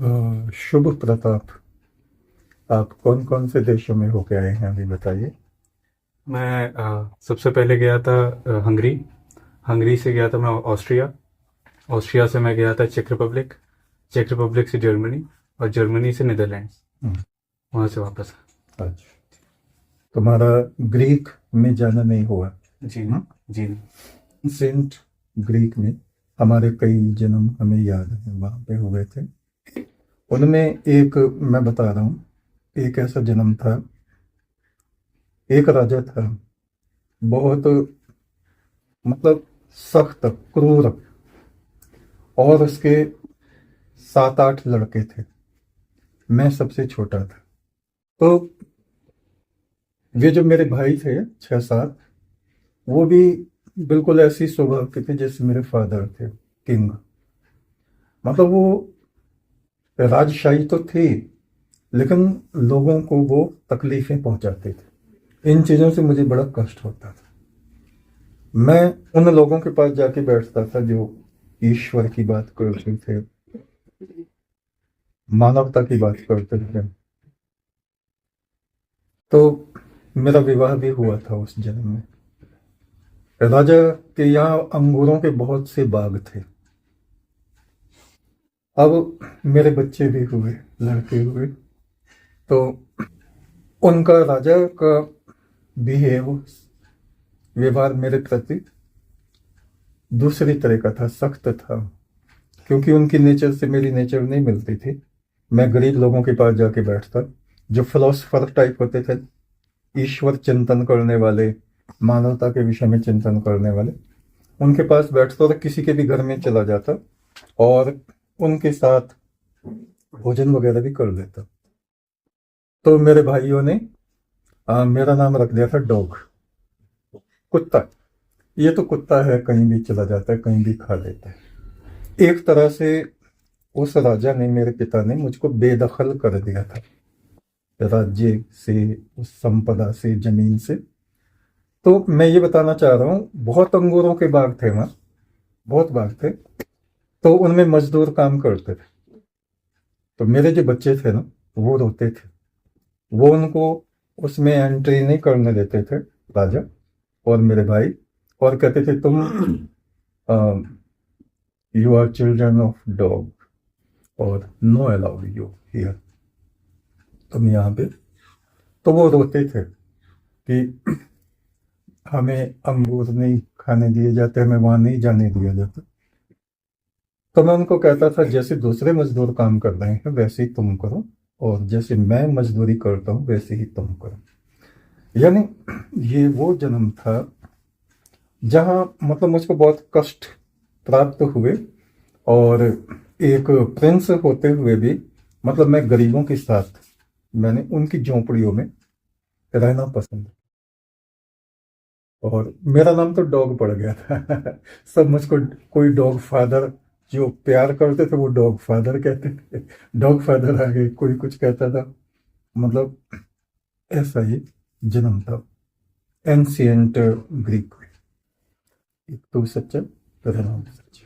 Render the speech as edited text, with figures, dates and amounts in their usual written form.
शुभ प्रताप, आप कौन कौन से देशों में होके आए हैं अभी बताइए। मैं सबसे पहले गया था हंगरी। हंगरी से गया था मैं ऑस्ट्रिया। ऑस्ट्रिया से मैं गया था चेक रिपब्लिक। चेक रिपब्लिक से जर्मनी। और जर्मनी से नीदरलैंड्स। हम्म, वहाँ से वापस। अच्छा, तुम्हारा ग्रीक में जाना नहीं हुआ। जी नहीं। जी नहीं। सेंट ग्रीक में हमारे कई जन्म हमें याद है, वहाँ पे हुए थे। उनमें एक मैं बता रहा हूँ, एक ऐसा जन्म था। एक राजा था, बहुत मतलब सख्त, क्रूर, और उसके 7-8 लड़के थे। मैं सबसे छोटा था। तो वे जो मेरे भाई थे 6-7, वो भी बिल्कुल ऐसी स्वभाव के थे जैसे मेरे फादर थे, किंग। मतलब वो राजशाही तो थी, लेकिन लोगों को वो तकलीफें पहुंचाते थे। इन चीजों से मुझे बड़ा कष्ट होता था। मैं उन लोगों के पास जाके बैठता था जो ईश्वर की बात करते थे, मानवता की बात करते थे। तो मेरा विवाह भी हुआ था उस जन्म में। राजा के यहाँ अंगूरों के बहुत से बाग थे। अब मेरे बच्चे भी हुए, लड़के हुए। तो उनका राजा का बिहेव, व्यवहार मेरे प्रति दूसरी तरह का था, सख्त था। क्योंकि उनकी नेचर से मेरी नेचर नहीं मिलती थी। मैं गरीब लोगों के पास जाके बैठता, जो फिलोसफर टाइप होते थे, ईश्वर चिंतन करने वाले, मानवता के विषय में चिंतन करने वाले, उनके पास बैठता और किसी के भी घर में चला जाता और उनके साथ भोजन वगैरह भी कर लेता। तो मेरे भाइयों ने मेरा नाम रख दिया था डॉग, कुत्ता। ये तो कुत्ता है, कहीं भी चला जाता है, कहीं भी खा लेता है। एक तरह से उस राजा ने, मेरे पिता ने मुझको बेदखल कर दिया था राज्य से, उस संपदा से, जमीन से। तो मैं ये बताना चाह रहा हूँ, बहुत अंगूरों के बाग थे वहां, बहुत बाग थे। तो उनमें मजदूर काम करते थे। तो मेरे जो बच्चे थे ना, वो रोते थे। वो उनको उसमें एंट्री नहीं करने देते थे, राजा और मेरे भाई। और कहते थे, तुम you are children of dog और नो अलाउड यू हियर, तुम यहाँ पे। तो वो रोते थे कि हमें अंगूर नहीं खाने दिए जाते, हमें वहां नहीं जाने दिया जाता। तो मैं उनको कहता था, जैसे दूसरे मजदूर काम कर रहे हैं वैसे ही तुम करो, और जैसे मैं मजदूरी करता हूँ वैसे ही तुम करो। यानी ये वो जन्म था जहाँ मतलब मुझको बहुत कष्ट प्राप्त हुए। और एक प्रिंस होते हुए भी, मतलब मैं गरीबों के साथ, मैंने उनकी झोंपड़ियों में रहना पसंद। और मेरा नाम तो डॉग पड़ गया था। सब मुझको कोई डॉग फादर, जो प्यार करते थे वो डॉग फादर कहते थे। डॉग फादर आ गए, कोई कुछ कहता था। मतलब ऐसा ही जन्म था एंशियंट ग्रीक में। एक तो सच्चा, प्रधान सच्चा।